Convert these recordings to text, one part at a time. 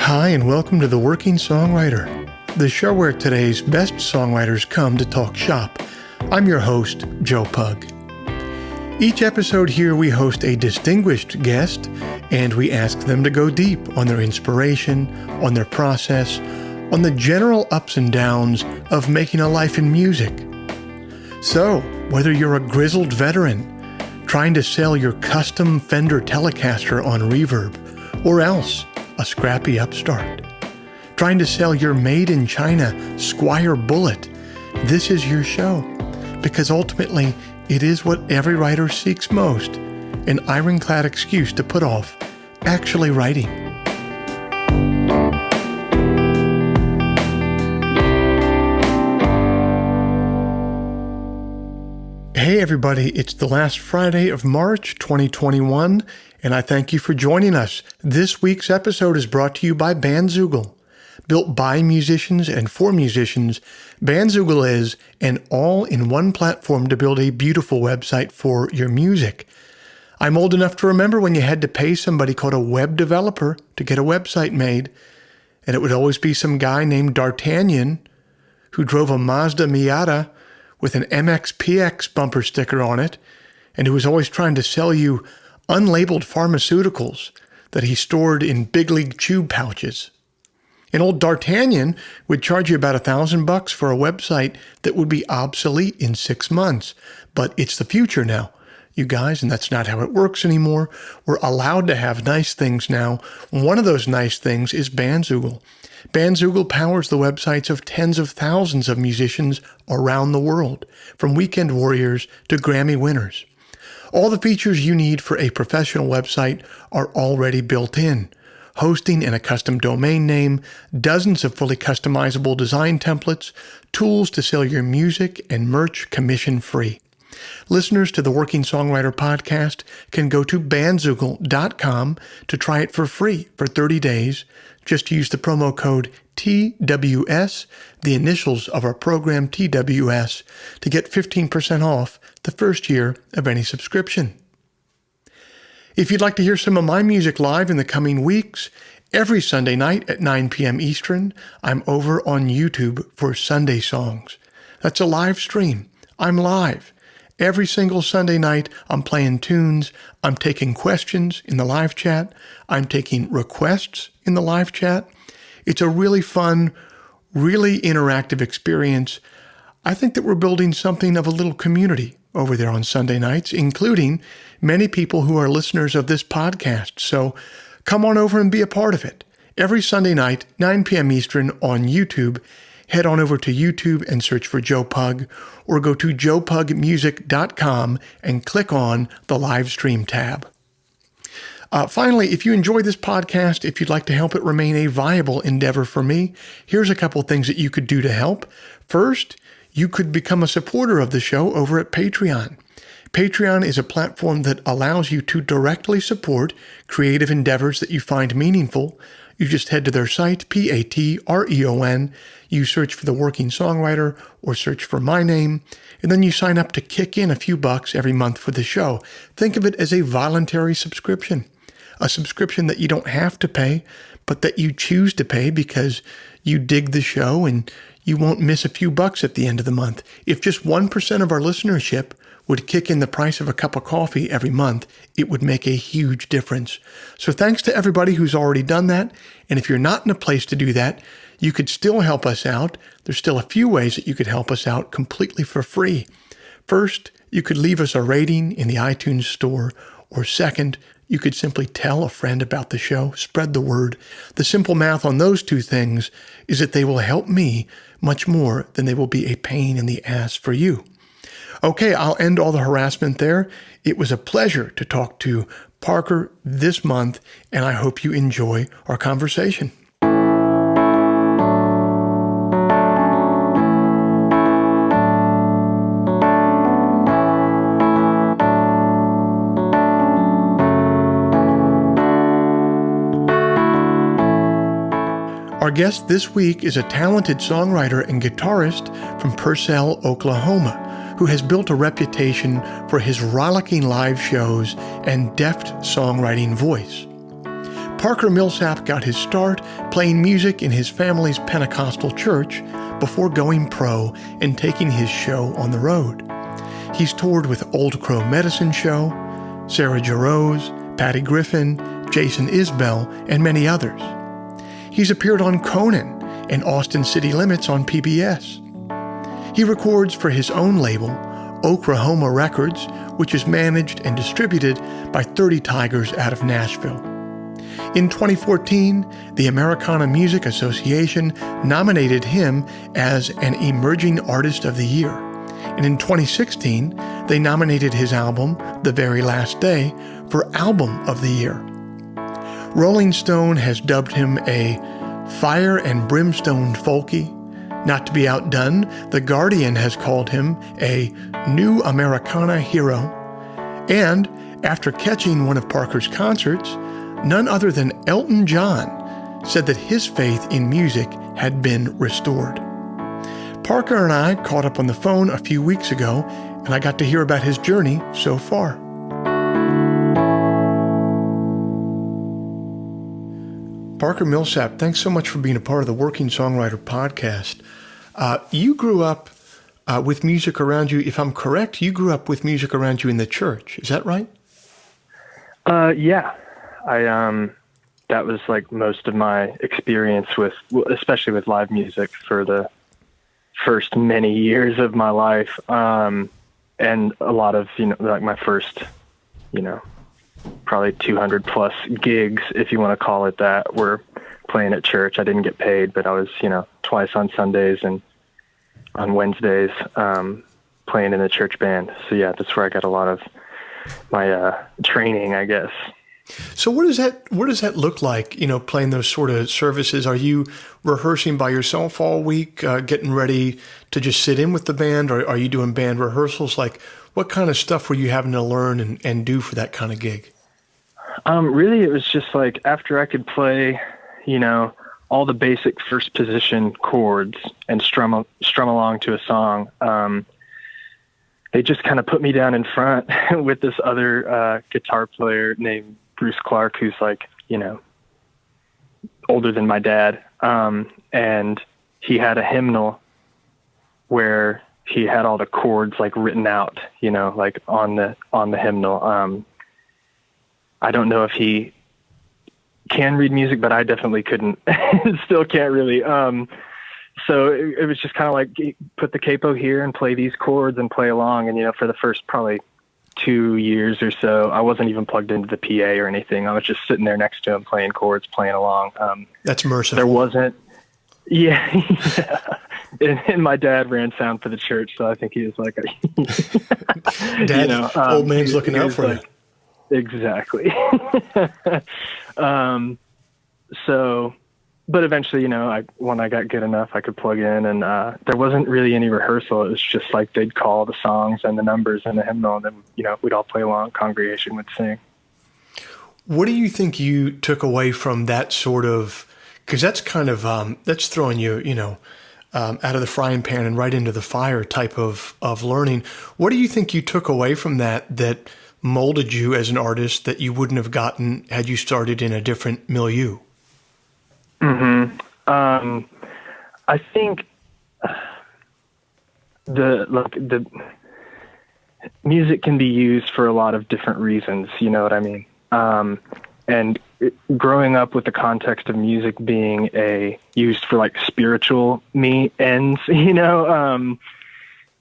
Hi, and welcome to The Working Songwriter, the show where today's best songwriters come to talk shop. I'm your host, Joe Pug. Each episode here we host a distinguished guest, and we ask them to go deep on their inspiration, on their process, on the general ups and downs of making a life in music. So, whether you're a grizzled veteran trying to sell your custom Fender Telecaster on Reverb, or else a scrappy upstart trying to sell your made-in-China Squire Bullet, this is your show, because ultimately it is what every writer seeks most, an ironclad excuse to put off actually writing. Hey everybody, it's the last Friday of March 2021, and I thank you for joining us. This week's episode is brought to you by Bandzoogle. Built by musicians and for musicians, Bandzoogle is an all-in-one platform to build a beautiful website for your music. I'm old enough to remember when you had to pay somebody called a web developer to get a website made, and it would always be some guy named D'Artagnan who drove a Mazda Miata with an MXPX bumper sticker on it, and who was always trying to sell you unlabeled pharmaceuticals that he stored in big league chew pouches. And old D'Artagnan would charge you about $1,000 for a website that would be obsolete in 6 months. But it's the future now, you guys, and that's not how it works anymore. We're allowed to have nice things now. One of those nice things is Bandzoogle. Bandzoogle powers the websites of tens of thousands of musicians around the world, from weekend warriors to Grammy winners. All the features you need for a professional website are already built in. Hosting and a custom domain name, dozens of fully customizable design templates, tools to sell your music and merch commission-free. Listeners to the Working Songwriter podcast can go to bandzoogle.com to try it for free for 30 days. Just use the promo code TWS, the initials of our program TWS, to get 15% off the first year of any subscription. If you'd like to hear some of my music live in the coming weeks, every Sunday night at 9 p.m. Eastern, I'm over on YouTube for Sunday Songs. That's a live stream. I'm live. Every single Sunday night, I'm playing tunes, I'm taking questions in the live chat, I'm taking requests in the live chat. It's a really fun, really interactive experience. I think that we're building something of a little community over there on Sunday nights, including many people who are listeners of this podcast. So come on over and be a part of it. Every Sunday night, 9 p.m. Eastern on YouTube. Head on over to YouTube and search for Joe Pug, or go to joepugmusic.com and click on the live stream tab. Finally, if you enjoy this podcast, if you'd like to help it remain a viable endeavor for me, here's a couple things that you could do to help. First, you could become a supporter of the show over at Patreon. Patreon is a platform that allows you to directly support creative endeavors that you find meaningful. You just head to their site, Patreon. You search for The Working Songwriter or search for my name, and then you sign up to kick in a few bucks every month for the show. Think of it as a voluntary subscription, a subscription that you don't have to pay, but that you choose to pay because you dig the show and you won't miss a few bucks at the end of the month. If just 1% of our listenership would kick in the price of a cup of coffee every month, it would make a huge difference. So thanks to everybody who's already done that. And if you're not in a place to do that, you could still help us out. There's still a few ways that you could help us out completely for free. First, you could leave us a rating in the iTunes store. Or second, you could simply tell a friend about the show, spread the word. The simple math on those two things is that they will help me much more than they will be a pain in the ass for you. Okay, I'll end all the harassment there. It was a pleasure to talk to Parker this month, and I hope you enjoy our conversation. Our guest this week is a talented songwriter and guitarist from Purcell, Oklahoma, who has built a reputation for his rollicking live shows and deft songwriting voice. Parker Millsap got his start playing music in his family's Pentecostal church before going pro and taking his show on the road. He's toured with Old Crow Medicine Show, Sarah Jarosz, Patty Griffin, Jason Isbell, and many others. He's appeared on Conan and Austin City Limits on PBS. He records for his own label, Oklahoma Records, which is managed and distributed by 30 Tigers out of Nashville. In 2014, the Americana Music Association nominated him as an Emerging Artist of the Year. And in 2016, they nominated his album, The Very Last Day, for Album of the Year. Rolling Stone has dubbed him a fire and brimstone folkie. Not to be outdone, The Guardian has called him a new Americana hero. And after catching one of Parker's concerts, none other than Elton John said that his faith in music had been restored. Parker and I caught up on the phone a few weeks ago, and I got to hear about his journey so far. Parker Millsap, thanks so much for being a part of the Working Songwriter podcast. You grew up with music around you. If I'm correct, you grew up with music around you in the church. Is that right? Yeah. That was like most of my experience with, especially with live music for the first many years of my life. And a lot of, like my first, probably 200 plus gigs, if you want to call it that, were playing at church. I didn't get paid, but I was, twice on Sundays and on Wednesdays, playing in the church band. So yeah, that's where I got a lot of my, training, I guess. So what does that look like, playing those sort of services? Are you rehearsing by yourself all week, getting ready to just sit in with the band, or are you doing band rehearsals? Like, what kind of stuff were you having to learn and do for that kind of gig? Really, it was just like after I could play, all the basic first position chords and strum along to a song, they just kind of put me down in front with this other guitar player named Bruce Clark, who's like, older than my dad. And he had a hymnal where he had all the chords like written out, like on the hymnal. I don't know if he can read music, but I definitely couldn't, still can't really. So it was just kind of like, put the capo here and play these chords and play along. And, for the first probably 2 years or so, I wasn't even plugged into the PA or anything. I was just sitting there next to him, playing chords, playing along. That's merciful. There wasn't, yeah. And my dad ran sound for the church, so I think he was like, Dad, old man's looking out for you. Exactly. So, but eventually, when I got good enough, I could plug in, and there wasn't really any rehearsal. It was just like they'd call the songs and the numbers and the hymnal, and then, we'd all play along, congregation would sing. What do you think you took away from that sort of, because that's kind of, that's throwing you, out of the frying pan and right into the fire type of learning. What do you think you took away from that molded you as an artist that you wouldn't have gotten had you started in a different milieu? Mm-hmm. I think the music can be used for a lot of different reasons. You know what I mean? And growing up with the context of music being used for like spiritual ends,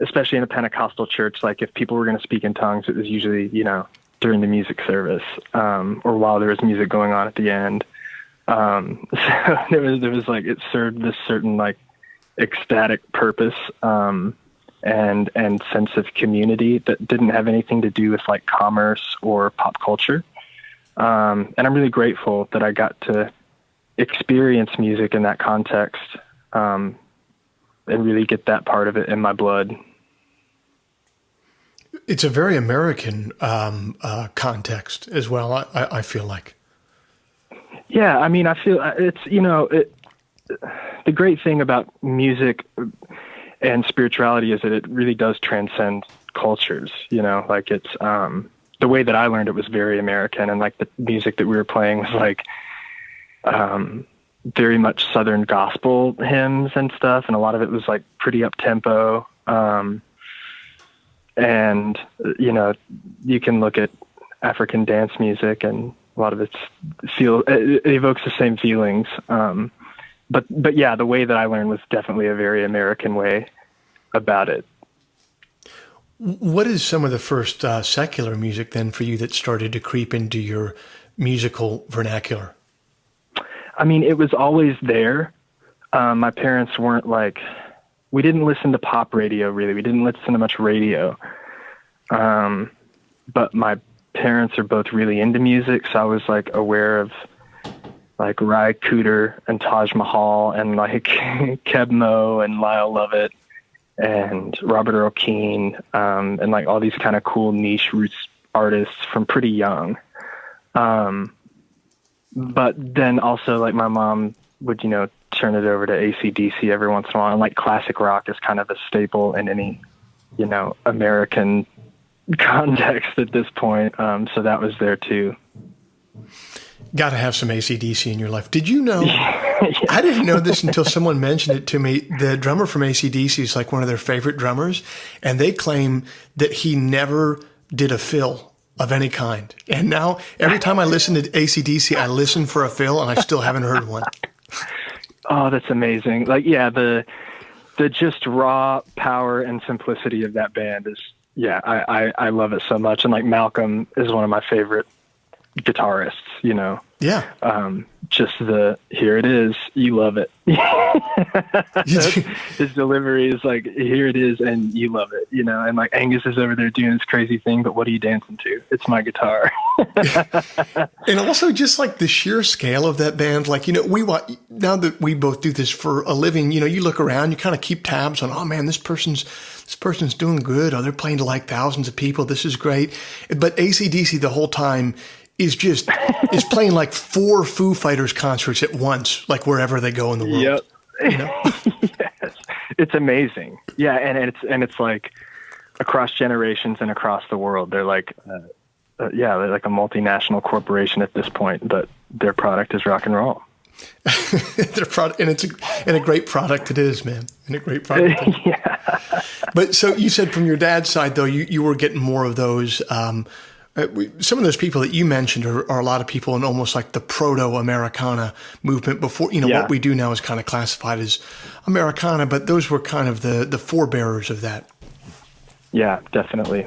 especially in a Pentecostal church, like if people were going to speak in tongues, it was usually, during the music service, or while there was music going on at the end. So there was like, it served this certain like ecstatic purpose, and sense of community that didn't have anything to do with like commerce or pop culture. And I'm really grateful that I got to experience music in that context, and really get that part of it in my blood. It's a very American context as well, I feel like. Yeah, I mean, I feel it's, the great thing about music and spirituality is that it really does transcend cultures, like it's, the way that I learned it was very American, and like the music that we were playing was like, very much Southern gospel hymns and stuff. And a lot of it was like pretty up tempo. And, you know, you can look at African dance music and a lot of it evokes the same feelings. But yeah, the way that I learned was definitely a very American way about it. What is some of the first secular music then for you that started to creep into your musical vernacular? I mean, it was always there. My parents weren't like, we didn't listen to pop radio really. We didn't listen to much radio. But my parents are both really into music. So I was like aware of like Ry Cooder and Taj Mahal and like Keb Mo and Lyle Lovett and Robert Earl Keen, and like all these kind of cool niche roots artists from pretty young. But then also like my mom would, you know, turn it over to ACDC every once in a while. And like classic rock is kind of a staple in any, you know, American context at this point. So that was there too. Got to have some AC/DC in your life. Did you know, Yeah. I didn't know this until someone mentioned it to me. The drummer from AC/DC is like one of their favorite drummers, and they claim that he never did a fill of any kind. And now every time I listen to AC/DC, I listen for a fill, and I still haven't heard one. Oh, that's amazing. Like, yeah, the just raw power and simplicity of that band is, yeah, I love it so much. And like Malcolm is one of my favorite guitarists, you know. Yeah. Just here it is, you love it. His delivery is like, here it is, and you love it, you know. And like Angus is over there doing this crazy thing, but what are you dancing to? It's my guitar. And also just like the sheer scale of that band, like, you know, now that we both do this for a living, you know, you look around, you kind of keep tabs on, oh man, this person's doing good. Oh, they're playing to like thousands of people. This is great. But AC/DC the whole time is playing like 4 Foo Fighters concerts at once, like wherever they go in the world. Yep. You know? Yes. It's amazing. Yeah. And it's like across generations and across the world. They're like, they're like a multinational corporation at this point, but their product is rock and roll. Their product, and a great product it is, man. And a great product. Yeah. But so you said from your dad's side, though, you were getting more of those. Some of those people that you mentioned are a lot of people in almost like the proto-Americana movement before, you know, What we do now is kind of classified as Americana, but those were kind of the forebearers of that. Yeah, definitely.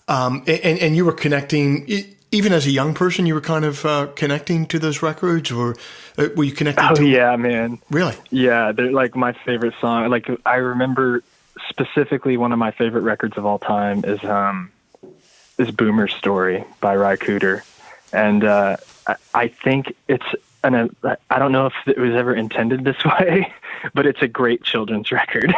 And you were connecting, even as a young person, you were kind of connecting to those records, or were you connecting to? Oh, yeah, man. Really? Yeah, they're like my favorite song. Like I remember specifically one of my favorite records of all time is Boomer's Story by Ry Cooder. And I think I don't know if it was ever intended this way, but it's a great children's record.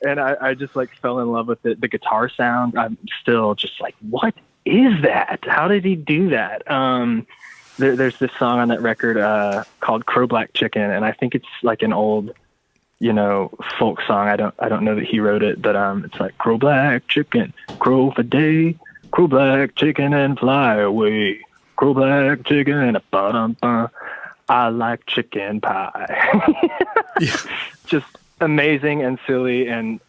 And I just like fell in love with it. The guitar sound, I'm still just like, what is that? How did he do that? There's this song on that record called Crow Black Chicken, and I think it's like an old, you know, folk song. I don't know that he wrote it, but it's like crow black chicken, crow for day, crow black chicken and fly away, crow black chicken and a ba-dum-ba. I like chicken pie. Yeah. Just amazing and silly and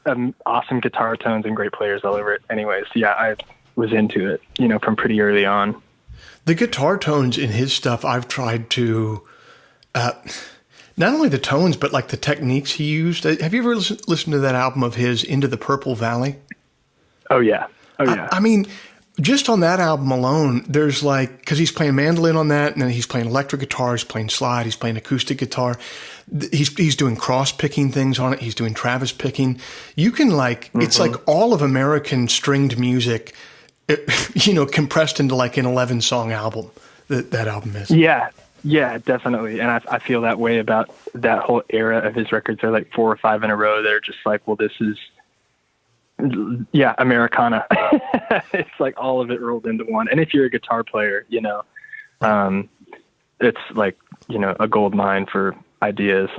awesome guitar tones and great players all over it. Anyways, yeah, I was into it, you know, from pretty early on. The guitar tones in his stuff, I've tried to. Not only the tones, but like the techniques he used. Have you ever listened to that album of his, Into the Purple Valley? Oh, yeah. Oh, yeah. I mean, just on that album alone, there's like, because he's playing mandolin on that, and then he's playing electric guitar, he's playing slide, he's playing acoustic guitar. He's doing cross-picking things on it. He's doing Travis picking. You can like, it's like all of American stringed music, you know, compressed into like an 11-song album, that album is. Yeah. Yeah, definitely. And I feel that way about that whole era of his records. They're like 4 or 5 in a row. They're just like, well, this is, Americana. It's like all of it rolled into one. And if you're a guitar player, you know, it's like, you know, a gold mine for ideas.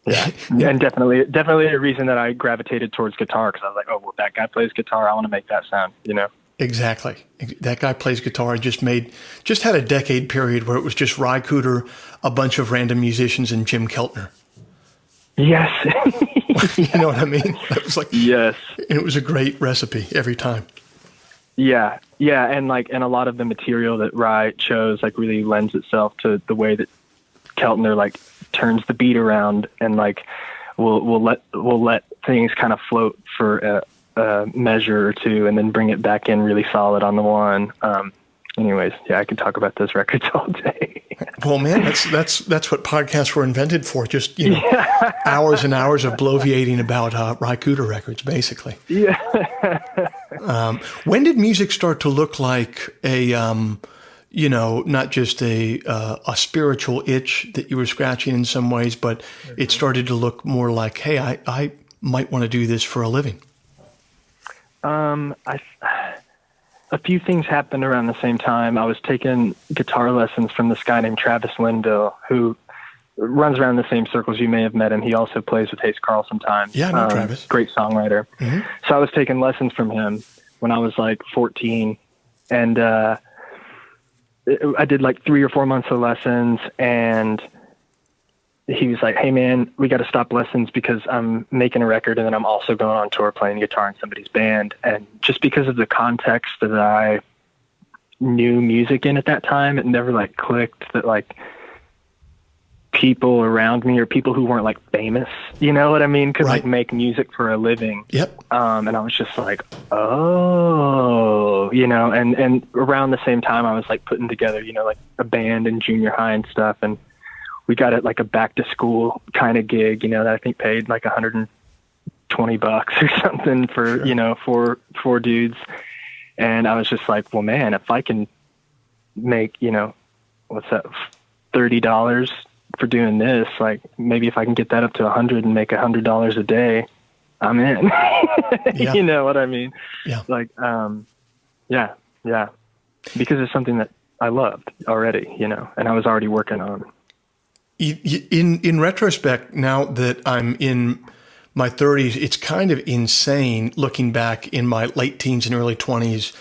Yeah. And definitely a reason that I gravitated towards guitar, because I was like, oh, well, that guy plays guitar. I want to make that sound, you know? Exactly. That guy plays guitar. Just had a decade period where it was just Ry Cooder, a bunch of random musicians, and Jim Keltner. Yes. You know what I mean? It was like, yes. And it was a great recipe every time. Yeah. Yeah. And a lot of the material that Ry chose, like, really lends itself to the way that Keltner, like, turns the beat around and, like, we'll let things kind of float for a measure or two and then bring it back in really solid on the one. Anyways, yeah, I could talk about those records all day. Well, man, that's what podcasts were invented for. Just, hours and hours of bloviating about Ry Cooder records, basically. Yeah. When did music start to look like a, not just a spiritual itch that you were scratching in some ways, but it started to look more like, hey, I might want to do this for a living? A few things happened around the same time. I was taking guitar lessons from this guy named Travis Linville, who runs around the same circles. You may have met him. He also plays with Hayes Carl sometimes. Yeah, I know Travis. Great songwriter. Mm-hmm. So I was taking lessons from him when I was like 14, and I did like 3 or 4 months of lessons, and he was like, hey man, we got to stop lessons because I'm making a record and then I'm also going on tour playing guitar in somebody's band. And just because of the context that I knew music in at that time, it never like clicked that like people around me or people who weren't like famous, you know what I mean, could like make music for a living. Yep. And I was just like, oh, and around the same time I was like putting together, like a band in junior high and stuff. And we got it like a back to school kind of gig, that I think paid like $120 or something for, sure. four dudes. And I was just like, well, man, if I can make, what's that, $30 for doing this, like maybe if I can get that up to 100 and make $100 a day, I'm in. Yeah. You know what I mean? Yeah. Like, yeah. Because it's something that I loved already, and I was already working on. In retrospect, now that I'm in my 30s, it's kind of insane looking back in my late teens and early 20s,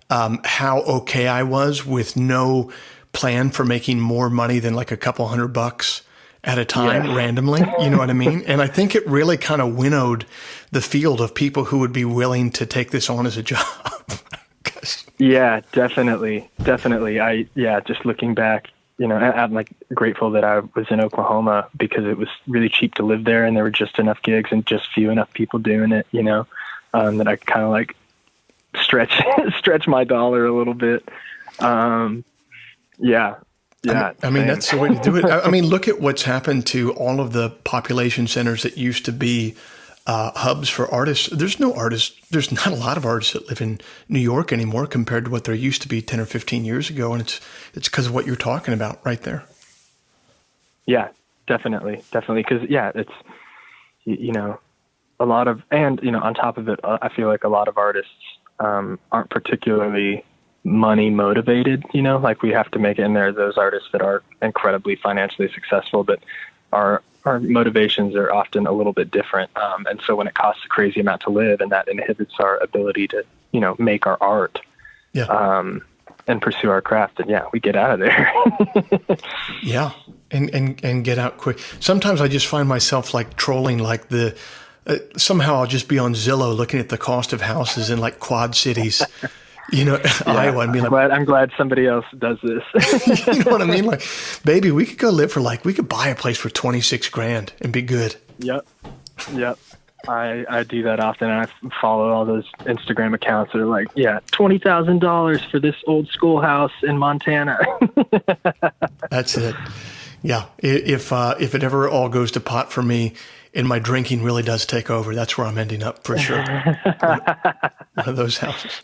how okay I was with no plan for making more money than like a couple $100 at a time randomly. You know what I mean? And I think it really kind of winnowed the field of people who would be willing to take this on as a job. Yeah, definitely. Just looking back, I'm like grateful that I was in Oklahoma because it was really cheap to live there and there were just enough gigs and just few enough people doing it, that I kind of like stretch my dollar a little bit. Yeah. I mean, that's the way to do it. I mean, look at what's happened to all of the population centers that used to be hubs for artists. There's not a lot of artists that live in New York anymore compared to what there used to be 10 or 15 years ago. And it's because of what you're talking about right there. Yeah, definitely. Cause it's, a lot of, and, on top of it, I feel like a lot of artists, aren't particularly money motivated, like we have to make it in there. Those artists that are incredibly financially successful, but our motivations are often a little bit different. And so when it costs a crazy amount to live and that inhibits our ability to, make our art, and pursue our craft, then we get out of there. Yeah. And get out quick. Sometimes I just find myself like trolling, like somehow I'll just be on Zillow looking at the cost of houses in like quad cities, Iowa, and be like, I'm glad somebody else does this. You know what I mean? Like, baby, we could go live for we could buy a place for $26,000 and be good. Yep. I do that often, and I follow all those Instagram accounts that are like, $20,000 for this old schoolhouse in Montana. That's it. Yeah. If it ever all goes to pot for me and my drinking really does take over, that's where I'm ending up for sure. One of those houses.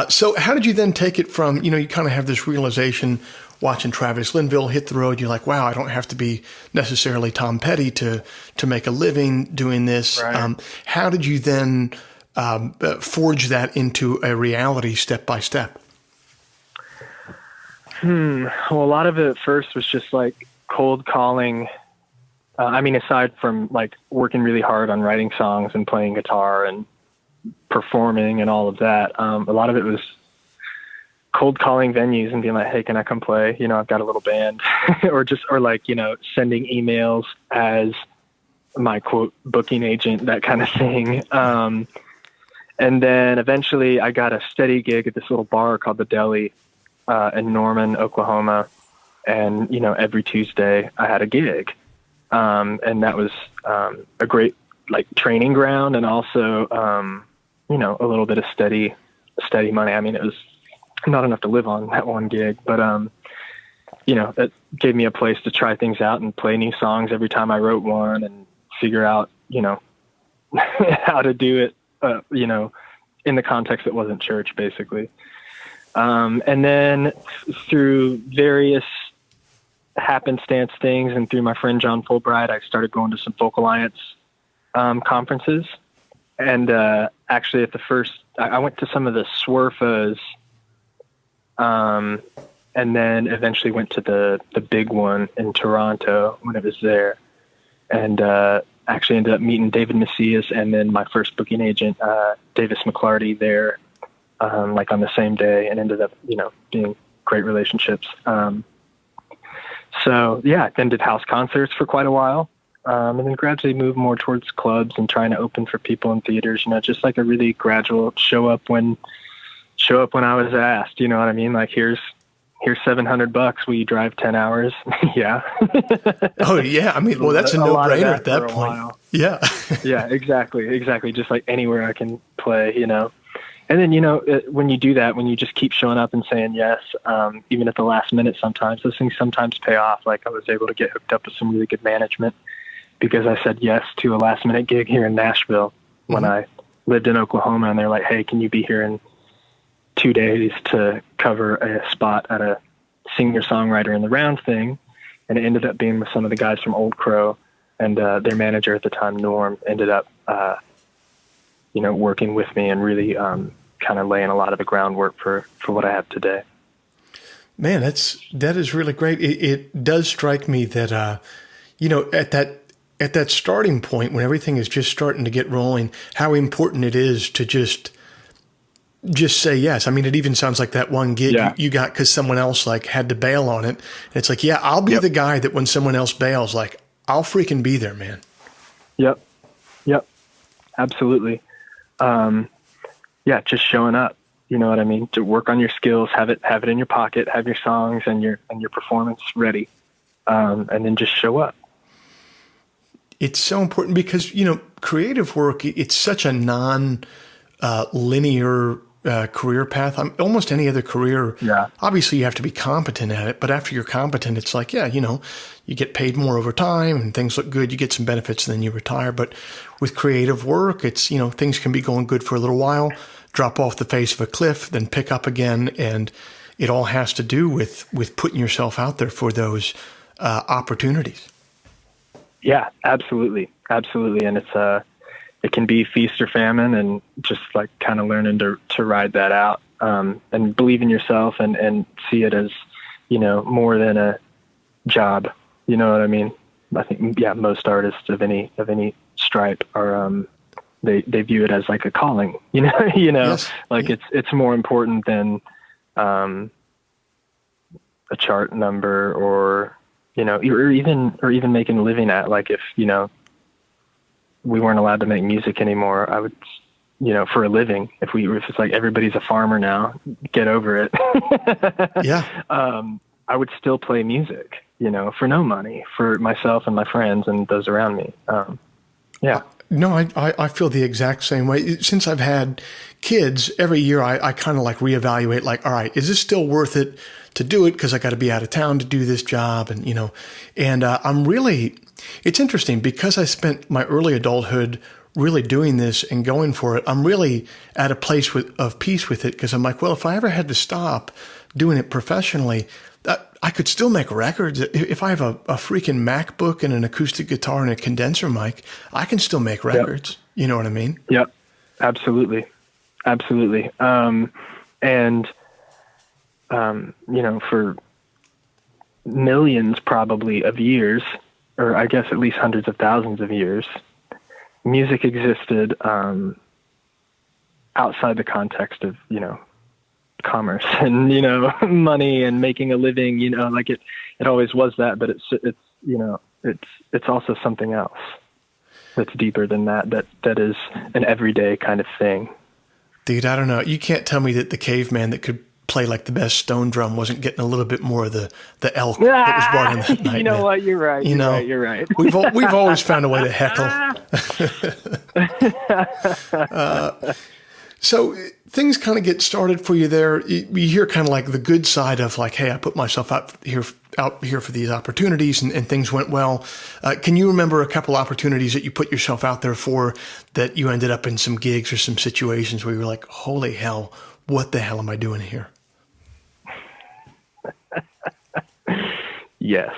So how did you then take it from, you kind of have this realization watching Travis Linville hit the road. You're like, wow, I don't have to be necessarily Tom Petty to make a living doing this. Right. How did you then forge that into a reality step by step? Well, a lot of it at first was just like cold calling. Aside from like working really hard on writing songs and playing guitar and performing and all of that, a lot of it was cold calling venues and being like, hey, can I come play? You know, I've got a little band or like, you know, sending emails as my quote booking agent, that kind of thing. And then eventually I got a steady gig at this little bar called the Deli, in Norman, Oklahoma. And, you know, every Tuesday I had a gig. And that was, a great like training ground, and also, you know, a little bit of steady money. I mean, it was not enough to live on that one gig, but, you know, it gave me a place to try things out and play new songs every time I wrote one and figure out, you know, how to do it, you know, in the context that wasn't church, basically. And then through various happenstance things and through my friend John Fulbright, I started going to some Folk Alliance conferences. And actually at the first, I went to some of the Swerfos, and then eventually went to the big one in Toronto when it was there. And actually ended up meeting David Macias and then my first booking agent, Davis McClarty, there, like on the same day, and ended up, you know, being great relationships. So yeah, then did house concerts for quite a while. And then gradually moved more towards clubs and trying to open for people in theaters, you know, just like a really gradual show up when I was asked, you know what I mean? Like, here's $700. Will you drive 10 hours? Yeah. Oh yeah. I mean, well, that's a no-brainer at that point. Yeah. Yeah, exactly. Just like anywhere I can play, you know? And then, you know, when you do that, when you just keep showing up and saying yes, even at the last minute, sometimes those things sometimes pay off. Like I was able to get hooked up with some really good management because I said yes to a last minute gig here in Nashville when I lived in Oklahoma, and they're like, hey, can you be here in 2 days to cover a spot at a singer-songwriter in the Round thing? And it ended up being with some of the guys from Old Crow, and their manager at the time, Norm, ended up, you know, working with me and really kind of laying a lot of the groundwork for what I have today. Man, that is really great. It does strike me that, you know, at that starting point when everything is just starting to get rolling, how important it is to just say yes. I mean, it even sounds like that one gig you got because someone else like had to bail on it. And it's like, yeah, I'll be the guy that when someone else bails, like I'll freaking be there, man. Yep. Absolutely. Yeah, just showing up. You know what I mean? To work on your skills, have it in your pocket, have your songs and your performance ready, and then just show up. It's so important because, you know, creative work, it's such a non-linear career path. Almost any other career, obviously you have to be competent at it, but after you're competent, it's like, yeah, you know, you get paid more over time and things look good. You get some benefits and then you retire. But with creative work, it's, you know, things can be going good for a little while, drop off the face of a cliff, then pick up again. And it all has to do with putting yourself out there for those opportunities. Yeah, absolutely. And it can be feast or famine, and just like kind of learning to ride that out, and believe in yourself and see it as, you know, more than a job. You know what I mean? I think, yeah, most artists of any stripe are, they view it as like a calling, you know, yes. Like it's more important than, a chart number or, you know, or even making a living at, like, if, you know, we weren't allowed to make music anymore, I would, you know, for a living, if it's like everybody's a farmer now, get over it. Yeah. I would still play music, you know, for no money, for myself and my friends and those around me. Yeah. No, I feel the exact same way. Since I've had kids, every year I kind of like reevaluate, like, all right, is this still worth it to do it? Because I got to be out of town to do this job. And, you know, and it's interesting because I spent my early adulthood really doing this and going for it. I'm really at a place of peace with it, because I'm like, well, if I ever had to stop doing it professionally, I could still make records. If I have a freaking MacBook and an acoustic guitar and a condenser mic, I can still make records. Yep. You know what I mean? Yep, absolutely. And, you know, for millions probably of years, or I guess at least hundreds of thousands of years, music existed outside the context of, you know, commerce and, you know, money and making a living, you know, like it always was that, but it's, you know, it's also something else that's deeper than that is an everyday kind of thing. Dude, I don't know. You can't tell me that the caveman that could play like the best stone drum wasn't getting a little bit more of the elk that was brought in that night. You know what? You're right. You're right. We've always found a way to heckle. So things kind of get started for you there. You hear kind of like the good side of like, hey, I put myself out here for these opportunities and things went well. Can you remember a couple opportunities that you put yourself out there for that you ended up in some gigs or some situations where you were like, holy hell, what the hell am I doing here? Yes.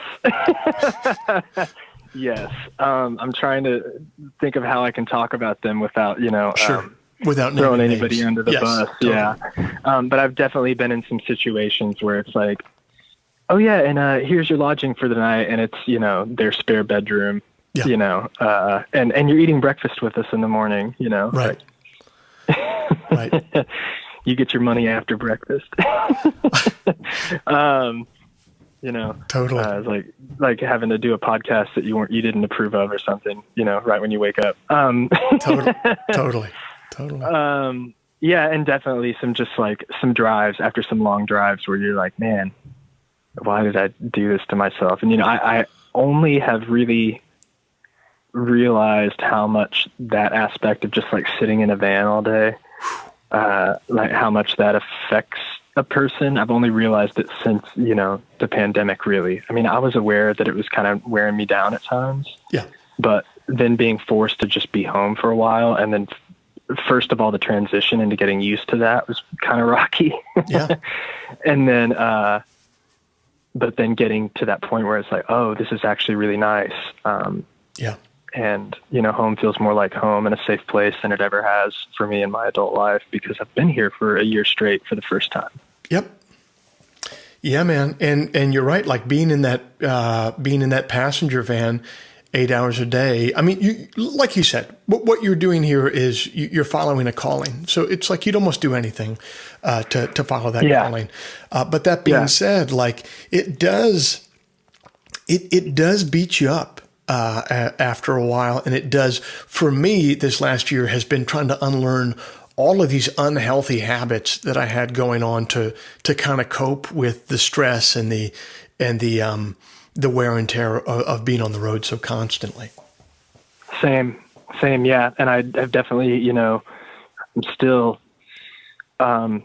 Yes. I'm trying to think of how I can talk about them without, you know, sure. Without throwing anybody under the bus. Totally. Yeah. But I've definitely been in some situations where it's like, oh yeah, and here's your lodging for the night, and it's, you know, their spare bedroom, yeah. you know, and you're eating breakfast with us in the morning, you know. Right. Right. You get your money after breakfast. You know, totally. Like having to do a podcast that you didn't approve of or something, you know, right when you wake up. Totally. Yeah. And definitely some drives after some long drives where you're like, man, why did I do this to myself? And, you know, I only have really realized how much that aspect of just like sitting in a van all day, like how much that affects a person. I've only realized it since, you know, the pandemic really. I mean, I was aware that it was kind of wearing me down at times. Yeah. But then being forced to just be home for a while, and then first of all, the transition into getting used to that was kind of rocky. Yeah. And then, but then getting to that point where it's like, oh, this is actually really nice. Yeah. And, you know, home feels more like home and a safe place than it ever has for me in my adult life, because I've been here for a year straight for the first time. Yep. Yeah, man. And you're right. Like being in that passenger van 8 hours a day. I mean, like you said, what you're doing here is you're following a calling. So it's like you'd almost do anything to follow that calling. But that being said, like it does beat you up after a while. And it does, for me, this last year has been trying to unlearn all of these unhealthy habits that I had going on to kind of cope with the stress and the wear and tear of being on the road so constantly. Same. Yeah. And I've definitely, you know, I'm still, kind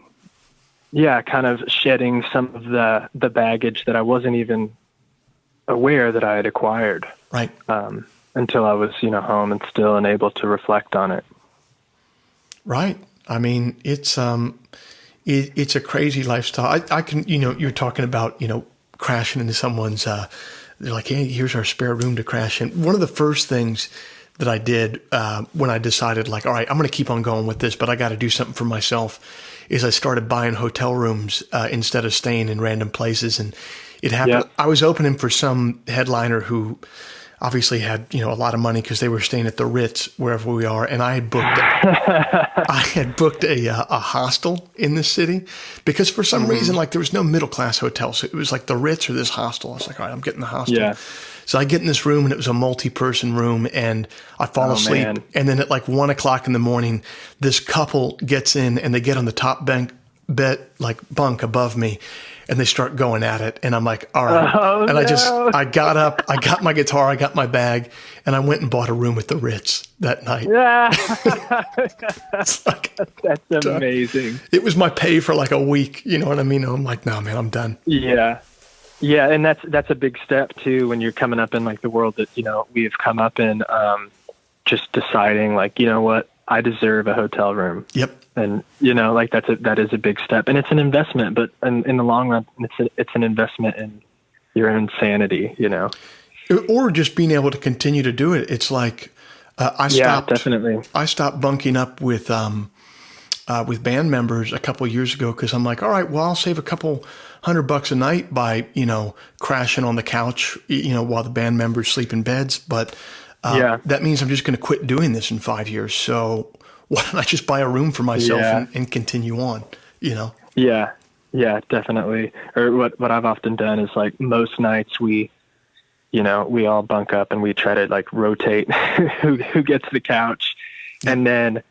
of shedding some of the baggage that I wasn't even aware that I had acquired. Right. Until I was, you know, home and still and able to reflect on it. Right. I mean, it's a crazy lifestyle. I can, you know, you're talking about, you know, crashing into someone's, they're like, hey, here's our spare room to crash in. One of the first things that I did when I decided like, all right, I'm going to keep on going with this, but I got to do something for myself, is I started buying hotel rooms instead of staying in random places. And it happened. I was opening for some headliner who obviously had, you know, a lot of money because they were staying at the Ritz wherever we are. And I had booked a hostel in the city because for some reason, like there was no middle class hotels. So it was like the Ritz or this hostel. I was like, all right, I'm getting the hostel. Yeah. So I get in this room and it was a multi-person room and I fall asleep. Man. And then at like 1 o'clock in the morning, this couple gets in and they get on the top bunk above me. And they start going at it. And I'm like, all right. Oh, and I got up, I got my guitar, I got my bag, and I went and bought a room at the Ritz that night. That's amazing. It was my pay for like a week. You know what I mean? I'm like, no, man, I'm done. Yeah. Yeah. And that's a big step too, when you're coming up in like the world that, you know, we've come up in, just deciding like, you know what, I deserve a hotel room. Yep. And, you know, like that is a big step, and it's an investment, but in the long run, it's an investment in your own sanity, you know, or just being able to continue to do it. It's like, I stopped bunking up with band members a couple of years ago. 'Cause I'm like, all right, well, I'll save a couple $100 a night by, you know, crashing on the couch, you know, while the band members sleep in beds. But, that means I'm just going to quit doing this in 5 years. So why don't I just buy a room for myself and continue on, you know? Yeah, yeah, definitely. Or what I've often done is like most nights we all bunk up and we try to like rotate who gets the couch. And then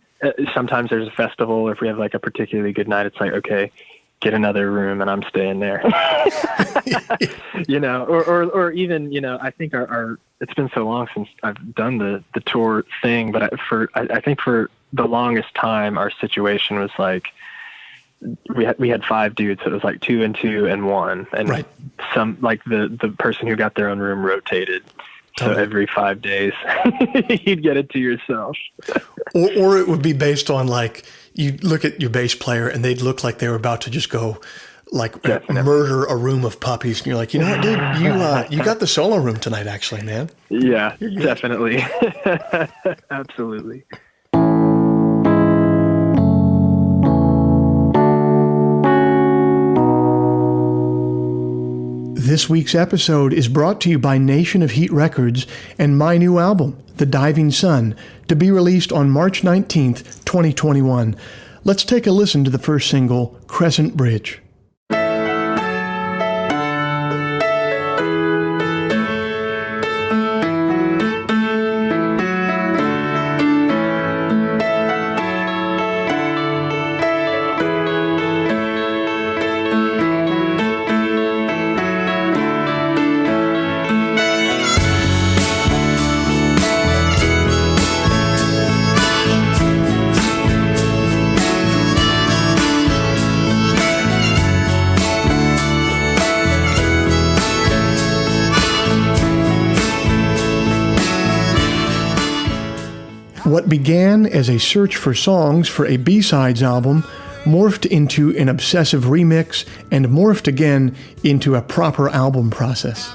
sometimes there's a festival, or if we have like a particularly good night, it's like, okay, get another room and I'm staying there. Or even, I think our it's been so long since I've done the tour thing, but I think for the longest time, our situation was like, we had 5 dudes, so it was like 2 and 2 and 1, and right. Some like the person who got their own room rotated. So every 5 days you'd get it to yourself. or it would be based on like, you look at your bass player and they'd look like they were about to just go like murder a room of puppies. And you're like, you know what, dude, you got the solo room tonight, actually, man. Yeah, definitely. Absolutely. This week's episode is brought to you by Nation of Heat Records and my new album, The Diving Sun, to be released on March 19th, 2021. Let's take a listen to the first single, Crescent Bridge. What began as a search for songs for a B-sides album morphed into an obsessive remix and morphed again into a proper album process.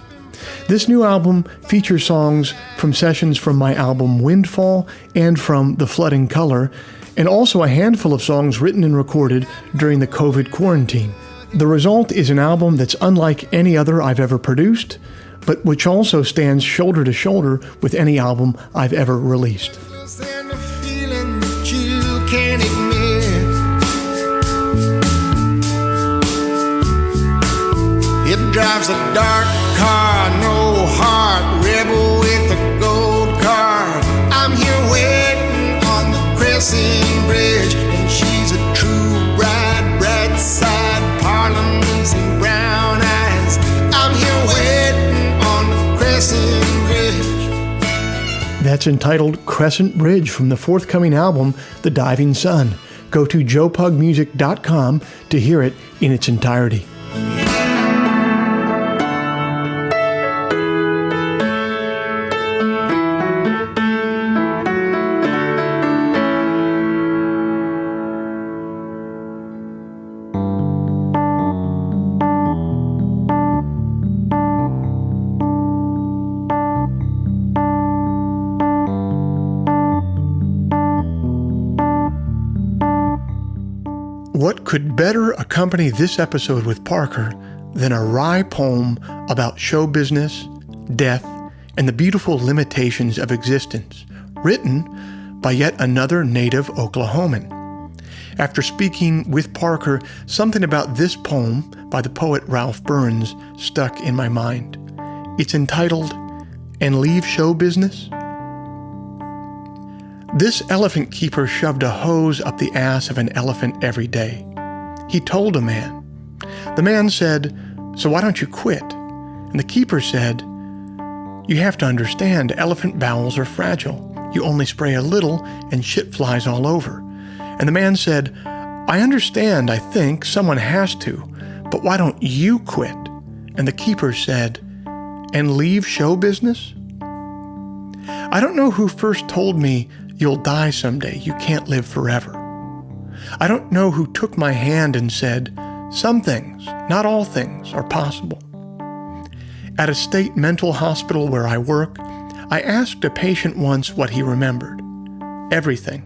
This new album features songs from sessions from my album Windfall and from The Flooding Color, and also a handful of songs written and recorded during the COVID quarantine. The result is an album that's unlike any other I've ever produced, but which also stands shoulder to shoulder with any album I've ever released. And a feeling that you can't admit. It drives a dark car, no heart, rebel with a gold card. I'm here waiting on the Crescent Bridge, and she's a true bride, bright side, parliaments and brown eyes. I'm here waiting on the Crescent Bridge. That's entitled Crescent Bridge from the forthcoming album, The Diving Sun. Go to joepugmusic.com to hear it in its entirety. What could better accompany this episode with Parker than a wry poem about show business, death, and the beautiful limitations of existence, written by yet another native Oklahoman? After speaking with Parker, something about this poem by the poet Ralph Burns stuck in my mind. It's entitled, "And Leave Show Business?" This elephant keeper shoved a hose up the ass of an elephant every day. He told a man. The man said, "So why don't you quit?" And the keeper said, "You have to understand, elephant bowels are fragile. You only spray a little and shit flies all over." And the man said, "I understand, I think, someone has to, but why don't you quit?" And the keeper said, "And leave show business?" I don't know who first told me, "You'll die someday, you can't live forever." I don't know who took my hand and said, "Some things, not all things, are possible." At a state mental hospital where I work, I asked a patient once what he remembered. Everything.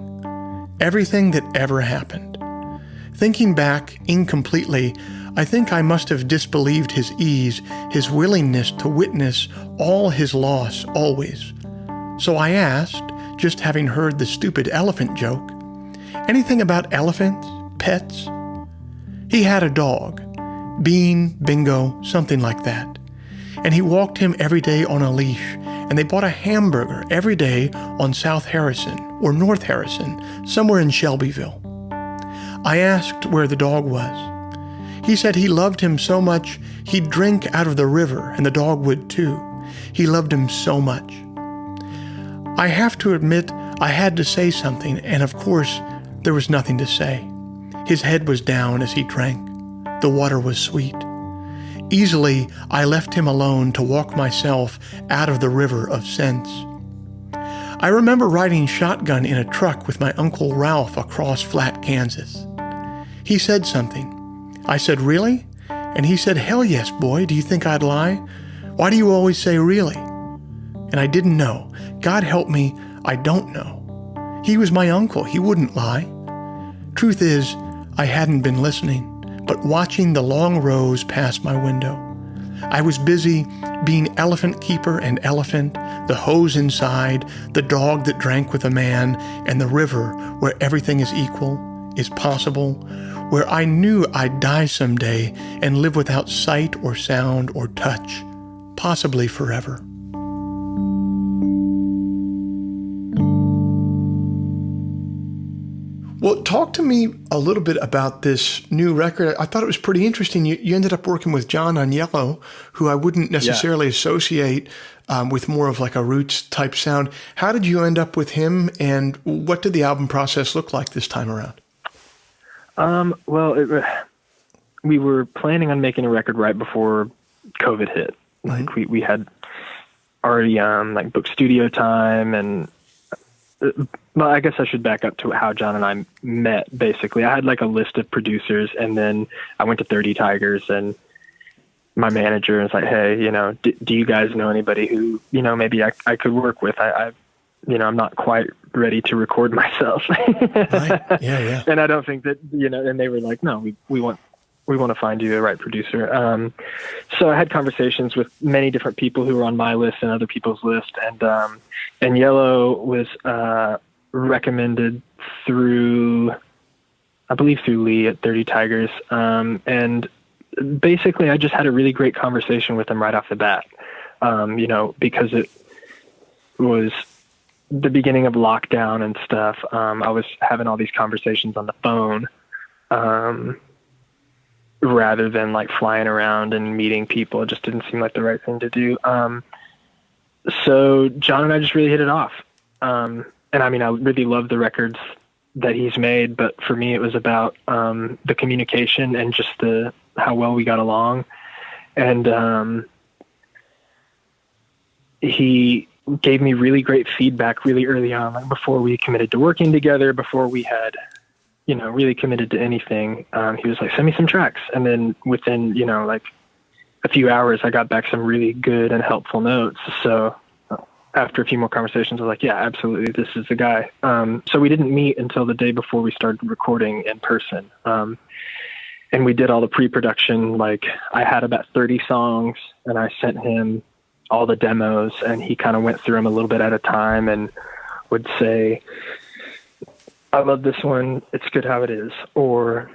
Everything that ever happened. Thinking back incompletely, I think I must have disbelieved his ease, his willingness to witness all his loss always. So I asked, just having heard the stupid elephant joke, "Anything about elephants? Pets?" He had a dog, Bean, Bingo, something like that. And he walked him every day on a leash, and they bought a hamburger every day on South Harrison or North Harrison, somewhere in Shelbyville. I asked where the dog was. He said he loved him so much he'd drink out of the river, and the dog would too. He loved him so much. I have to admit I had to say something, and of course there was nothing to say. His head was down as he drank. The water was sweet. Easily, I left him alone to walk myself out of the river of sense. I remember riding shotgun in a truck with my Uncle Ralph across flat Kansas. He said something. I said, "Really?" And he said, "Hell yes, boy. Do you think I'd lie? Why do you always say really?" And I didn't know. God help me, I don't know. He was my uncle. He wouldn't lie. Truth is, I hadn't been listening, but watching the long rows pass my window. I was busy being elephant keeper and elephant, the hose inside, the dog that drank with a man, and the river where everything is equal, is possible, where I knew I'd die someday and live without sight or sound or touch, possibly forever. Well, talk to me a little bit about this new record. I thought it was pretty interesting. You ended up working with John Agnello, who I wouldn't necessarily associate with more of like a roots type sound. How did you end up with him, and what did the album process look like this time around? We were planning on making a record right before COVID hit. Like we had already booked studio time, and well, I guess I should back up to how John and I met. Basically, I had like a list of producers, and then I went to 30 Tigers, and my manager was like, "Hey, do you guys know anybody who maybe I could work with? I'm not quite ready to record myself." Right. Yeah. And I don't think that, and they were like, "No, we want to find you the right producer." So I had conversations with many different people who were on my list and other people's list. And Yellow was, recommended through Lee at 30 Tigers. And basically I just had a really great conversation with him right off the bat. Because it was the beginning of lockdown and stuff. I was having all these conversations on the phone, rather than like flying around and meeting people. It just didn't seem like the right thing to do. So John and I just really hit it off. And I mean, I really love the records that he's made, but for me, it was about, the communication and just how well we got along. And, he gave me really great feedback really early on, like before we committed to working together, before we had, really committed to anything. He was like, "Send me some tracks." And then within, like a few hours, I got back some really good and helpful notes. So after a few more conversations, I was like, "Yeah, absolutely. This is the guy." So we didn't meet until the day before we started recording in person. And we did all the pre-production. Like I had about 30 songs, and I sent him all the demos, and he kind of went through them a little bit at a time and would say, "I love this one. It's good how it is." Or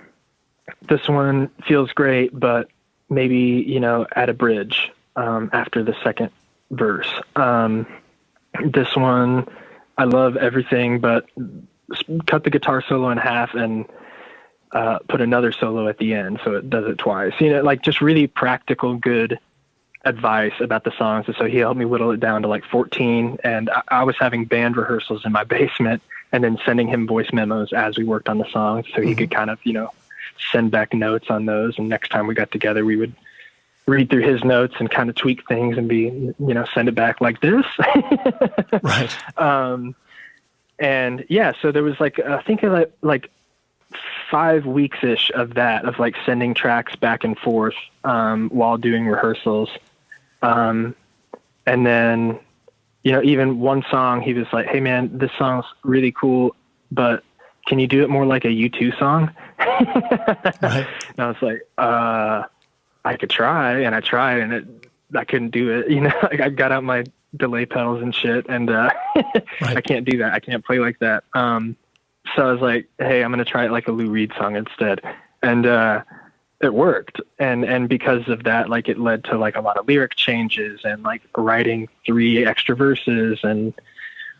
"This one feels great, but maybe, add a bridge, after the second verse. This one, I love everything, but cut the guitar solo in half and, put another solo at the end. So it does it twice." Like just really practical, good advice about the songs. And so he helped me whittle it down to like 14. And I was having band rehearsals in my basement and then sending him voice memos as we worked on the songs. So he could kind of, send back notes on those. And next time we got together, we would read through his notes and kind of tweak things and send it back like this. Right. And yeah, so there was like, I think like 5 weeks-ish of that, of like sending tracks back and forth, while doing rehearsals. And then, even one song, he was like, "Hey man, this song's really cool, but can you do it more like a U2 song?" Right. And I was like, I could try. And I tried, and I couldn't do it. Like I got out my delay pedals and shit, and, right. I can't do that. I can't play like that. So I was like, "Hey, I'm going to try it like a Lou Reed song instead." And, it worked. And because of that, like it led to like a lot of lyric changes and like writing 3 extra verses. And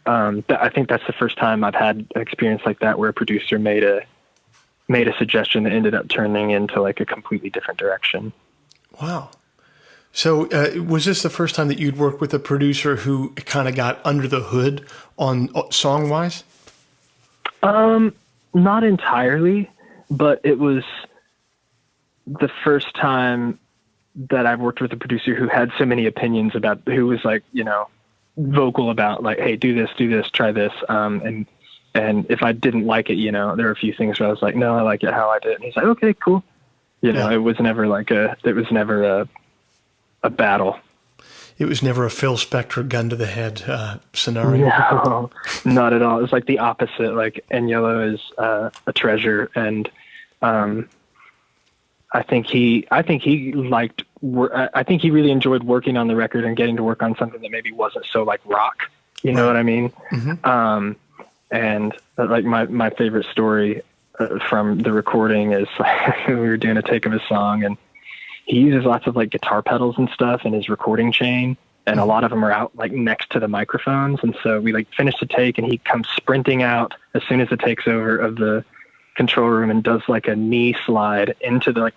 I think that's the first time I've had an experience like that where a producer made a suggestion that ended up turning into like a completely different direction. Wow. So was this the first time that you'd worked with a producer who kind of got under the hood on song-wise? Not entirely, but it was the first time that I've worked with a producer who had so many opinions about, who was like, you know, vocal about like, hey, do this, try this. And if I didn't like it, you know, there were a few things where I was like, no, I like it how I did. And he's like, okay, cool. You know, it was never a battle. It was never a Phil Spector gun to the head scenario. No, not at all. It was like the opposite. Like Agnello is a treasure, and I think he really enjoyed working on the record and getting to work on something that maybe wasn't so like rock. You know what I mean? Mm-hmm. And like my favorite story from the recording is we were doing a take of a song, and he uses lots of like guitar pedals and stuff in his recording chain, and a lot of them are out like next to the microphones. And so we like finished the take, and he comes sprinting out as soon as it takes over of the control room and does like a knee slide into the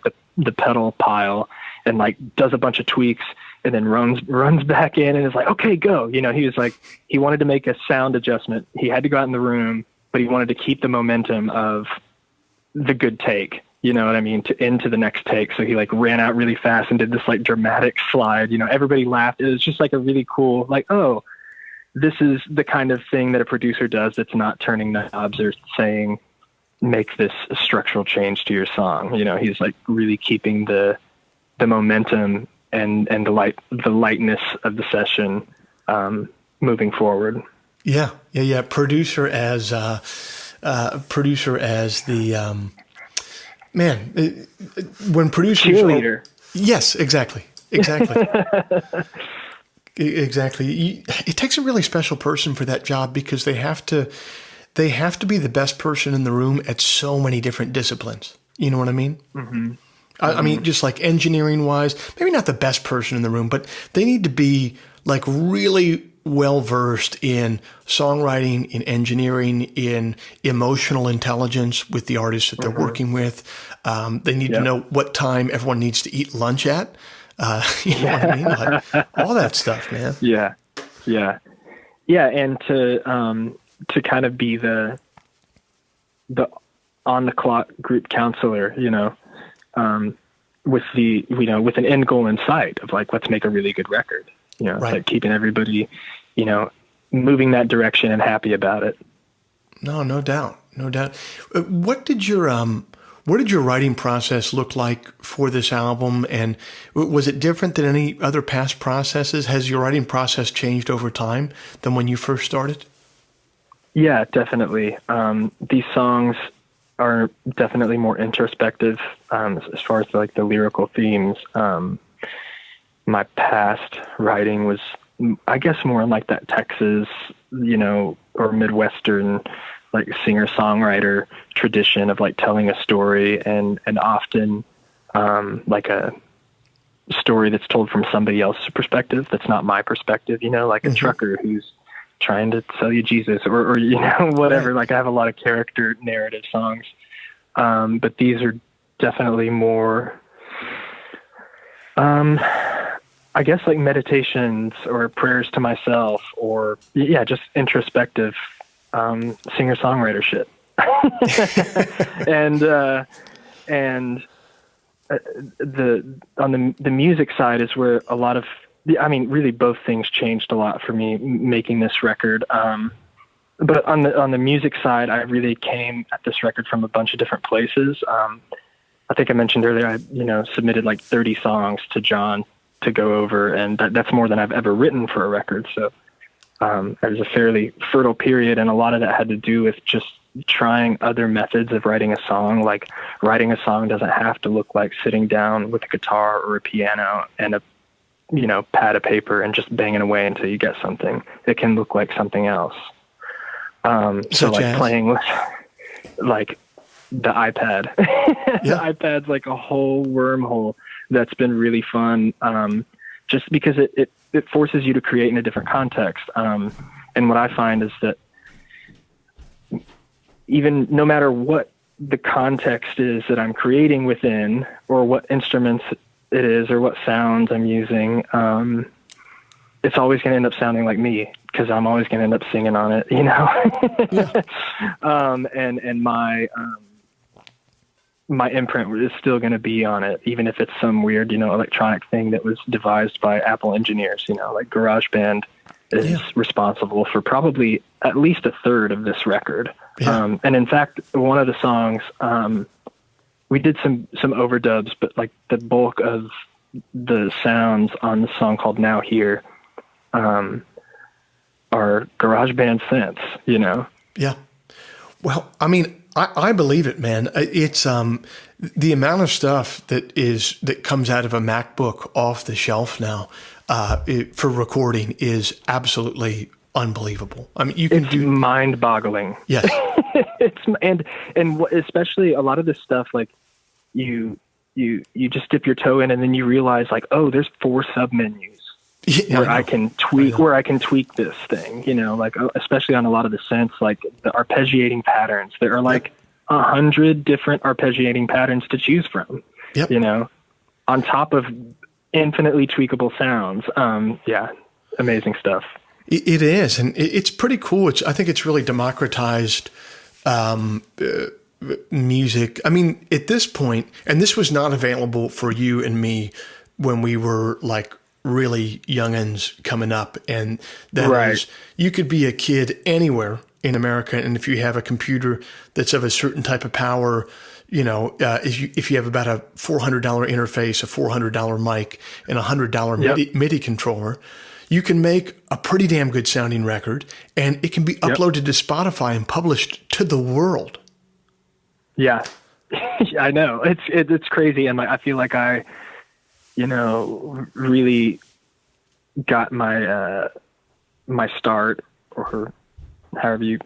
pedal pile and like does a bunch of tweaks, and then runs back in and is like, okay, go. You know, he was like, he wanted to make a sound adjustment. He had to go out in the room, but he wanted to keep the momentum of the good take. You know what I mean? Into the next take. So he like ran out really fast and did this like dramatic slide. You know, everybody laughed. It was just like a really cool, like, oh, this is the kind of thing that a producer does that's not turning knobs or saying, make this a structural change to your song. You know, he's like really keeping the momentum and the lightness of the session moving forward. Yeah. Producer as the man, when producers cheerleader. Yes, exactly. Exactly. It takes a really special person for that job because they have to be the best person in the room at so many different disciplines. You know what I mean? Mm-hmm. I mean, just like engineering wise, maybe not the best person in the room, but they need to be like really well versed in songwriting, in engineering, in emotional intelligence with the artists that they're working with. They need to know what time everyone needs to eat lunch at. You know what I mean? Like, all that stuff, man. Yeah. And to kind of be the on the clock group counselor, you know, with an end goal in sight of like, let's make a really good record. You know, right. Like keeping everybody, you know, moving that direction and happy about it. No doubt. What did your writing process look like for this album? And was it different than any other past processes? Has your writing process changed over time than when you first started? Yeah, definitely. These songs are definitely more introspective as far as like the lyrical themes. My past writing was, I guess, more like that Texas, you know, or Midwestern, like singer-songwriter tradition of like telling a story and often like a story that's told from somebody else's perspective. That's not my perspective, you know, like a trucker who's trying to sell you Jesus or you know, whatever. Right. Like I have a lot of character narrative songs. But these are definitely more, I guess like meditations or prayers to myself or just introspective, singer-songwriter shit. and the music side is where a lot of, I mean, really both things changed a lot for me making this record. But on the music side, I really came at this record from a bunch of different places. I think I mentioned earlier, I, you know, submitted like 30 songs to John to go over, and that's more than I've ever written for a record. So it was a fairly fertile period, and a lot of that had to do with just trying other methods of writing a song. Like writing a song doesn't have to look like sitting down with a guitar or a piano and a, you know, pad of paper and just banging away until you get something. It can look like something else. So like playing with like the iPad. Yeah. The iPad's like a whole wormhole that's been really fun, just because it forces you to create in a different context. And what I find is that even no matter what the context is that I'm creating within, or what instruments it is, or what sounds I'm using, it's always going to end up sounding like me, because I'm always going to end up singing on it, you know? Yeah. And my imprint is still going to be on it, even if it's some weird, you know, electronic thing that was devised by Apple engineers, you know, like GarageBand is responsible for probably at least a third of this record. Yeah. And in fact, one of the songs, we did some overdubs, but like the bulk of the sounds on the song called Now Here, are GarageBand synths, you know? Yeah. Well, I mean, I believe it, man. It's the amount of stuff that comes out of a MacBook off the shelf now for recording is absolutely unbelievable. I mean, you can do mind-boggling. Yes. and especially a lot of this stuff, like you just dip your toe in, and then you realize, like, oh, there's 4 submenus. Yeah, where I can tweak this thing, you know, like especially on a lot of the synths, like the arpeggiating patterns. There are like 100 different arpeggiating patterns to choose from. Yep. You know, on top of infinitely tweakable sounds. Yeah, amazing stuff. It is, and it's pretty cool. I think it's really democratized music. I mean, at this point, and this was not available for you and me when we were like really youngins coming up, and that is, you could be a kid anywhere in America, and if you have a computer that's of a certain type of power, you know, if you have about a $400 interface, a $400 mic, and a $100 MIDI controller, you can make a pretty damn good sounding record, and it can be uploaded to Spotify and published to the world. Yeah, I know, it's crazy, and I feel like I, you know, really got my my start, or however you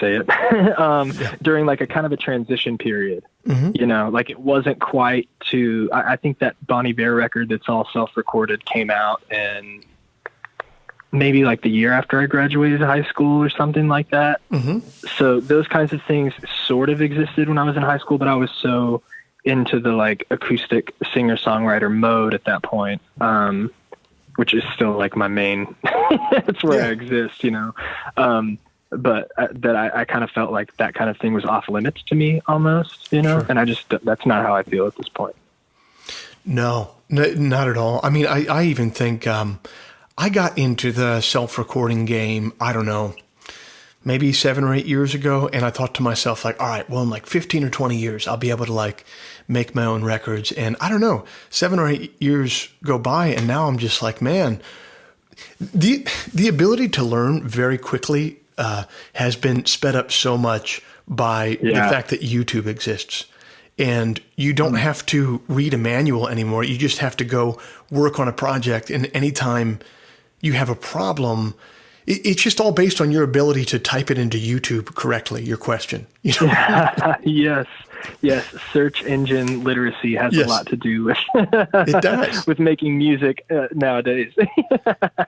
say it, during like a kind of a transition period. Mm-hmm. You know, like it wasn't quite to. I think that Bon Iver record that's all self-recorded came out in maybe like the year after I graduated high school or something like that. Mm-hmm. So those kinds of things sort of existed when I was in high school, but I was so into the like acoustic singer-songwriter mode at that point, which is still like my main, that's where I exist, you know? But that I kind of felt like that kind of thing was off limits to me almost, you know? Sure. And that's not how I feel at this point. No, not at all. I mean, I even think, I got into the self-recording game, I don't know, maybe 7 or 8 years ago. And I thought to myself, like, all right, well, in like 15 or 20 years, I'll be able to like make my own records. And I don't know, 7 or 8 years go by. And now I'm just like, man, the ability to learn very quickly has been sped up so much by the fact that YouTube exists. And you don't have to read a manual anymore. You just have to go work on a project. And anytime you have a problem, it's just all based on your ability to type it into YouTube correctly, your question. You know? Yes. Search engine literacy has a lot to do with it does. with making music nowadays.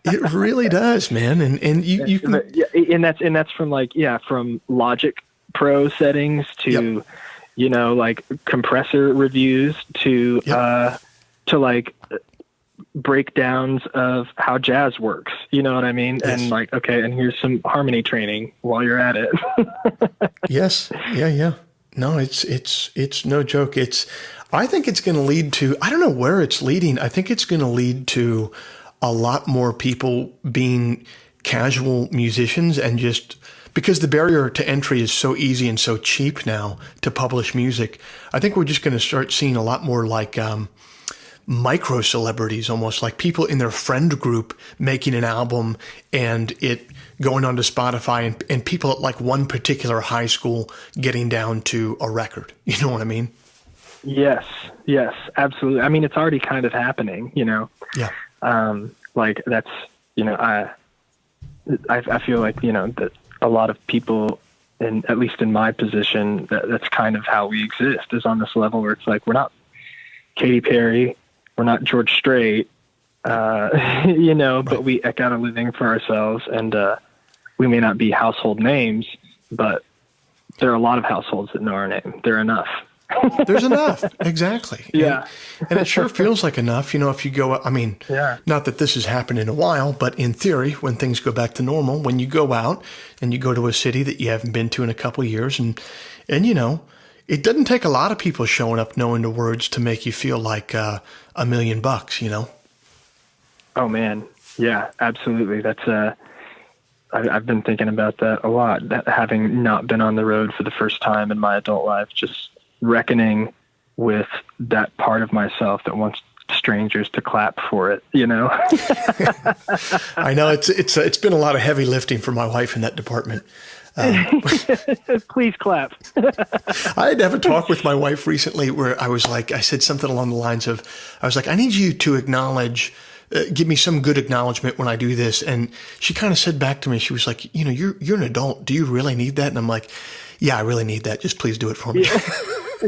It really does, man. And you can, and that's from like from Logic Pro settings to you know, like compressor reviews to like breakdowns of how jazz works, you know what I mean? Yes. And like, okay, and here's some harmony training while you're at it. Yes. Yeah. No, it's no joke. I think it's going to lead to, I don't know where it's leading. I think it's going to lead to a lot more people being casual musicians, and just because the barrier to entry is so easy and so cheap now to publish music, I think we're just going to start seeing a lot more like micro celebrities, almost like people in their friend group making an album and it going onto Spotify, and people at like one particular high school getting down to a record. You know what I mean? Yes, absolutely. I mean, it's already kind of happening, you know? Yeah. Like that's, you know, I feel like, you know, that a lot of people and at least in my position, that's kind of how we exist, is on this level where it's like, we're not Katy Perry, we're not George Strait, but we eke out a living for ourselves, and we may not be household names, but there are a lot of households that know our name. They're enough. There's enough. Exactly. Yeah. And it sure feels like enough, if you go, not that this has happened in a while, but in theory, when things go back to normal, when you go out and you go to a city that you haven't been to in a couple of years, and it doesn't take a lot of people showing up knowing the words to make you feel like $1 million, Oh man. Yeah, absolutely. That's I've been thinking about that a lot, that having not been on the road for the first time in my adult life, just reckoning with that part of myself that wants strangers to clap for it, I know it's been a lot of heavy lifting for my wife in that department. Please clap. I had to have a talk with my wife recently where I said something along the lines of, I need you to acknowledge, give me some good acknowledgement when I do this. And she kind of said back to me, she was like, you're an adult. Do you really need that? And I'm like, yeah, I really need that. Just please do it for me. Yeah.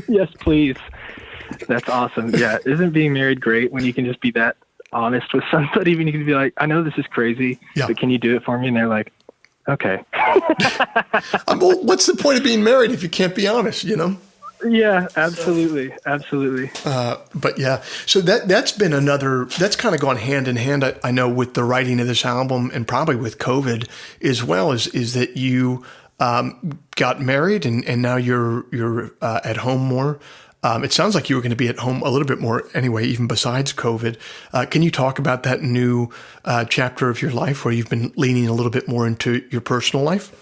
Yes, please. That's awesome. Yeah. Isn't being married great when you can just be that honest with somebody? When you can be like, I know this is crazy, but can you do it for me? And they're like, okay. Well, what's the point of being married if you can't be honest, Yeah, absolutely. Absolutely. But yeah, so that's kind of gone hand in hand. I know with the writing of this album, and probably with COVID as well, is that you got married and now you're at home more. It sounds like you were going to be at home a little bit more anyway, even besides COVID. Can you talk about that new chapter of your life where you've been leaning a little bit more into your personal life?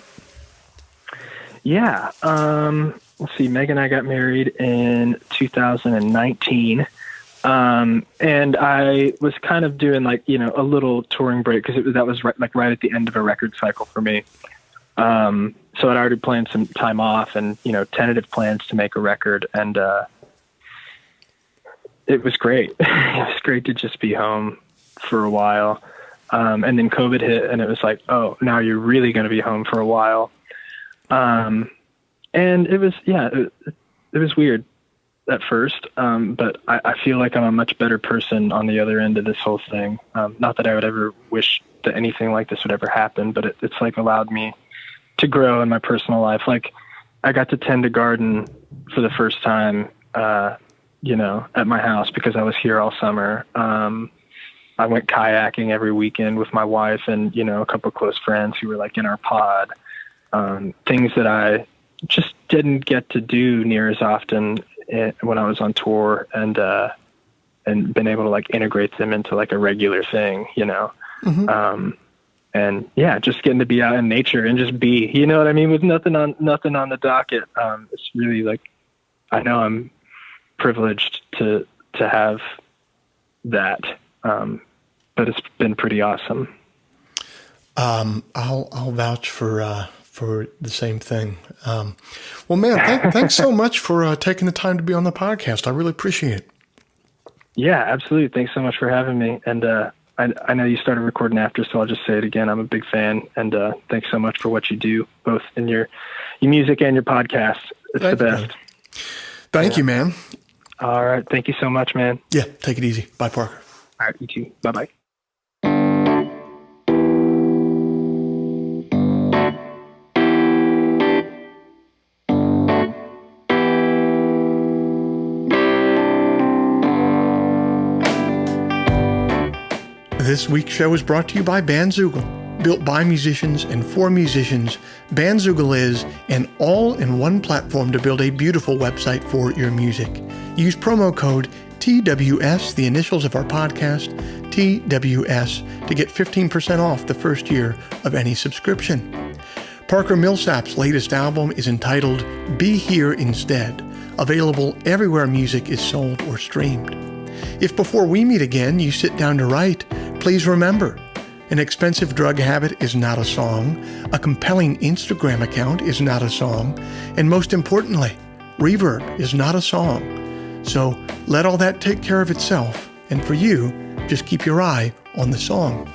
Yeah. Let's see. Meg and I got married in 2019. And I was kind of doing a little touring break because that was right at the end of a record cycle for me. So I'd already planned some time off and, tentative plans to make a record. And it was great. It was great to just be home for a while. And then COVID hit and it was like, oh, now you're really going to be home for a while. And it was, it was weird at first. But I feel like I'm a much better person on the other end of this whole thing. Not that I would ever wish that anything like this would ever happen, but it's allowed me to grow in my personal life. I got to tend a garden for the first time, at my house because I was here all summer. I went kayaking every weekend with my wife and, a couple of close friends who were in our pod. Things that I just didn't get to do near as often when I was on tour, and been able to integrate them into a regular thing, Mm-hmm. And yeah, just getting to be out in nature and just be, with nothing on the docket. It's really I know I'm privileged to have that. But it's been pretty awesome. I'll vouch for the same thing. Well, man, thanks so much for taking the time to be on the podcast. I really appreciate it. Yeah, absolutely. Thanks so much for having me. And I know you started recording after, so I'll just say it again. I'm a big fan, and thanks so much for what you do, both in your music and your podcast. It's the best. Man. Thank you, man. All right. Thank you so much, man. Yeah, take it easy. Bye, Parker. All right, you too. Bye-bye. This week's show is brought to you by Bandzoogle. Built by musicians and for musicians, Bandzoogle is an all-in-one platform to build a beautiful website for your music. Use promo code TWS, the initials of our podcast, TWS, to get 15% off the first year of any subscription. Parker Millsap's latest album is entitled Be Here Instead, available everywhere music is sold or streamed. If before we meet again you sit down to write, please remember, an expensive drug habit is not a song, a compelling Instagram account is not a song, and most importantly, reverb is not a song. So let all that take care of itself, and for you, just keep your eye on the song.